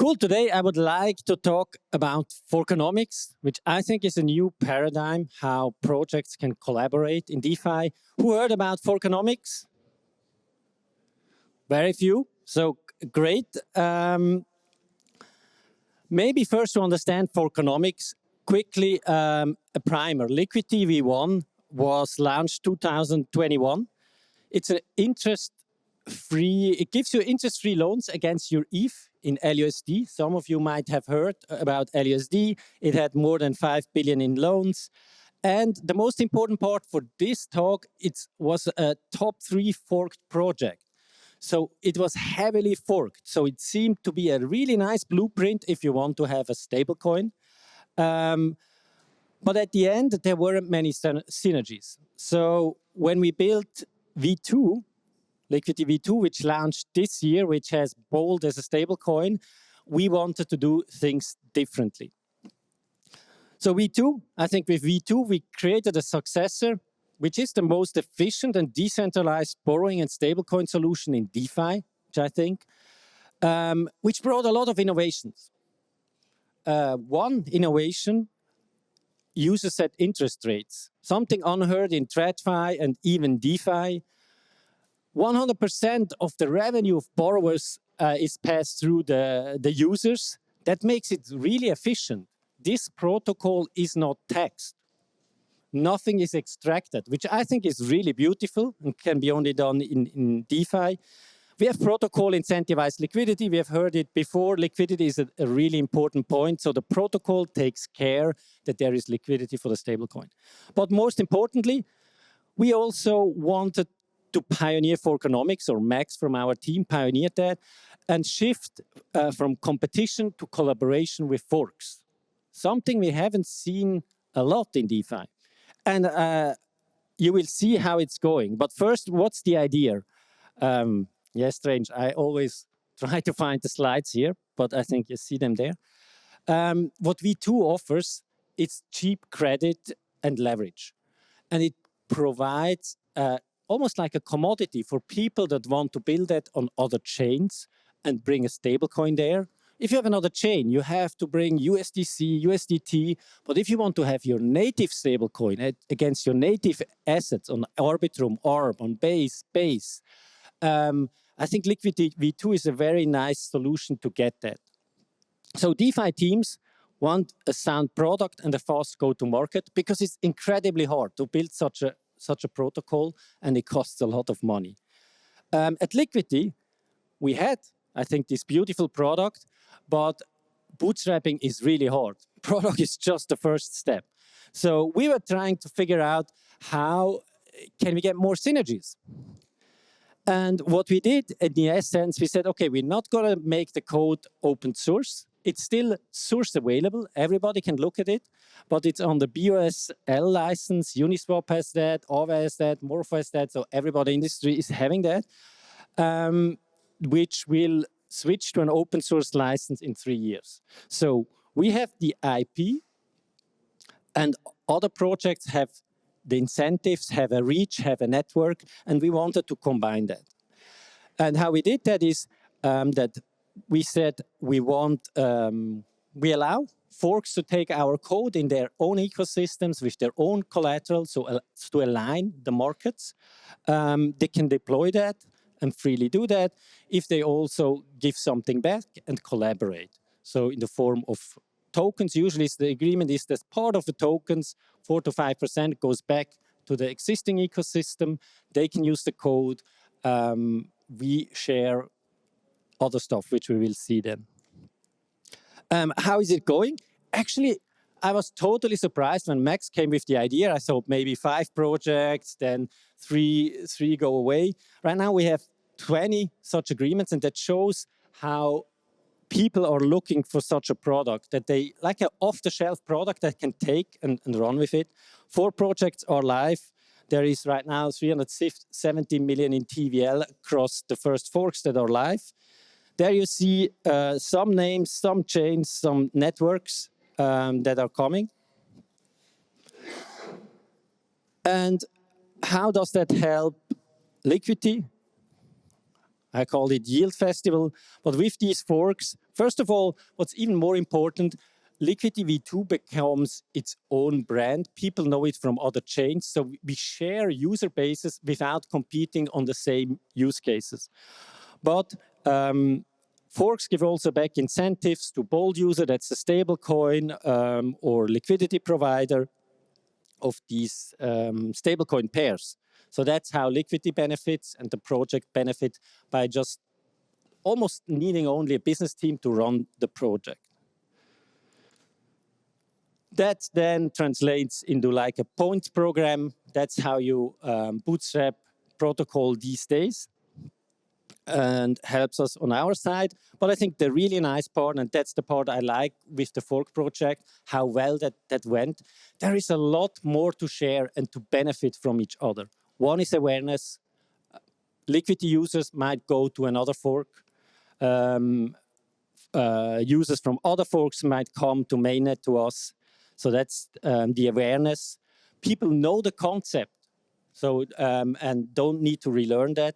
Cool, today I would like to talk about Forkonomics, which I think is a new paradigm, how projects can collaborate in DeFi. Who heard about Forkonomics? Very few, so great. Maybe first to understand Forkonomics, quickly a primer. Liquity V1 was launched 2021. It's an interest-free, it gives you interest-free loans against your ETH in LUSD. Some of you might have heard about LUSD. It had more than 5 billion in loans. And the most important part for this talk, it was a top 3 forked project. So it was heavily forked. So it seemed to be a really nice blueprint if you want to have a stablecoin. But at the end, there weren't many synergies. So when we built V2, Liquity V2, which launched this year, which has Bold as a stablecoin, we wanted to do things differently. So V2, I think with V2, we created a successor, which is the most efficient and decentralized borrowing and stablecoin solution in DeFi, which I think, which brought a lot of innovations. One innovation, user set interest rates, something unheard in TradFi and even DeFi. 100% of the revenue of borrowers is passed through the users. That makes it really efficient. This protocol is not taxed. Nothing is extracted, which I think is really beautiful and can be only done in DeFi. We have protocol incentivized liquidity. We have heard it before. Liquidity is a really important point. So the protocol takes care that there is liquidity for the stablecoin. But most importantly, we also wanted to pioneer Forkonomics, or Max from our team pioneered that, and shift from competition to collaboration with forks. Something we haven't seen a lot in DeFi. And you will see how it's going. But first, what's the idea? Yes, strange. I always try to find the slides here, but I think you see them there. What V2 offers, it's cheap credit and leverage. And it provides almost like a commodity for people that want to build that on other chains and bring a stablecoin there. If you have another chain, you have to bring USDC, USDT. But if you want to have your native stablecoin against your native assets on Arbitrum, ARB, on Base, I think Liquity V2 is a very nice solution to get that. So DeFi teams want a sound product and a fast go-to-market because it's incredibly hard to build such a protocol, and it costs a lot of money. At Liquity, we had, I think, this beautiful product, but bootstrapping is really hard. Product is just the first step. So we were trying to figure out how can we get more synergies. And what we did, in the essence, we said, okay, we're not going to make the code open source. It's still source available. Everybody can look at it, but it's on the BUSL license. Uniswap has that, Aave has that, Morpho has that. So everybody in the industry is having that, which will switch to an open source license in 3 years. So we have the IP, and other projects have the incentives, have a reach, have a network, and we wanted to combine that. And how we did that is that we said we allow forks to take our code in their own ecosystems with their own collateral, so to align the markets. They can deploy that and freely do that if they also give something back and collaborate. So in the form of tokens, usually the agreement is that part of the tokens, 4 to 5% goes back to the existing ecosystem. They can use the code. We share other stuff, which we will see then. How is it going? Actually, I was totally surprised when Max came with the idea. I thought maybe 5 projects, then three go away. Right now we have 20 such agreements, and that shows how people are looking for such a product, that they like an off-the-shelf product that can take and run with it. 4 projects are live. There is right now 370 million in TVL across the first forks that are live. There you see some names, some chains, some networks that are coming. And how does that help Liquity? I call it Yield Festival. But with these forks, first of all, what's even more important, Liquity V2 becomes its own brand. People know it from other chains. So we share user bases without competing on the same use cases. But forks give also back incentives to Bold user, that's a stable coin or liquidity provider of these stablecoin pairs. So that's how Liquidity benefits and the project benefit by just almost needing only a business team to run the project. That then translates into like a points program. That's how you bootstrap protocol these days and helps us on our side. But I think the really nice part, and that's the part I like with the fork project, how well that went, there is a lot more to share and to benefit from each other. One is awareness. Liquidity users might go to another fork. Users from other forks might come to mainnet to us. So that's the awareness. People know the concept, so and don't need to relearn that.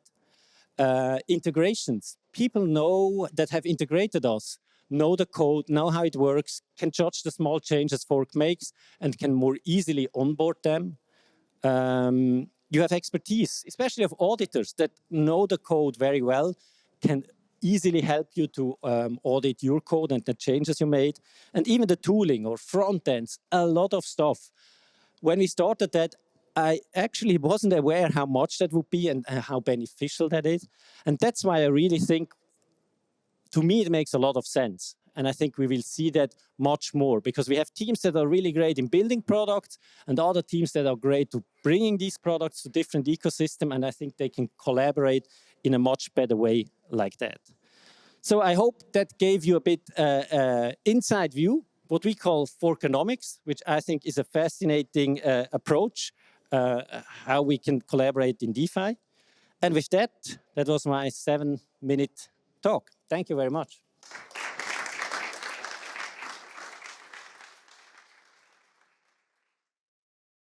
Integrations. People know that have integrated us, know the code, know how it works, can judge the small changes fork makes, and can more easily onboard them. You have expertise, especially of auditors that know the code very well, can easily help you to audit your code and the changes you made, and even the tooling or front ends, a lot of stuff. When we started that, I actually wasn't aware how much that would be and how beneficial that is. And that's why I really think, to me, it makes a lot of sense. And I think we will see that much more because we have teams that are really great in building products and other teams that are great to bringing these products to different ecosystems. And I think they can collaborate in a much better way like that. So I hope that gave you a bit inside view, what we call Forkonomics, which I think is a fascinating approach, how we can collaborate in DeFi. And with that, that was my 7-minute talk. Thank you very much.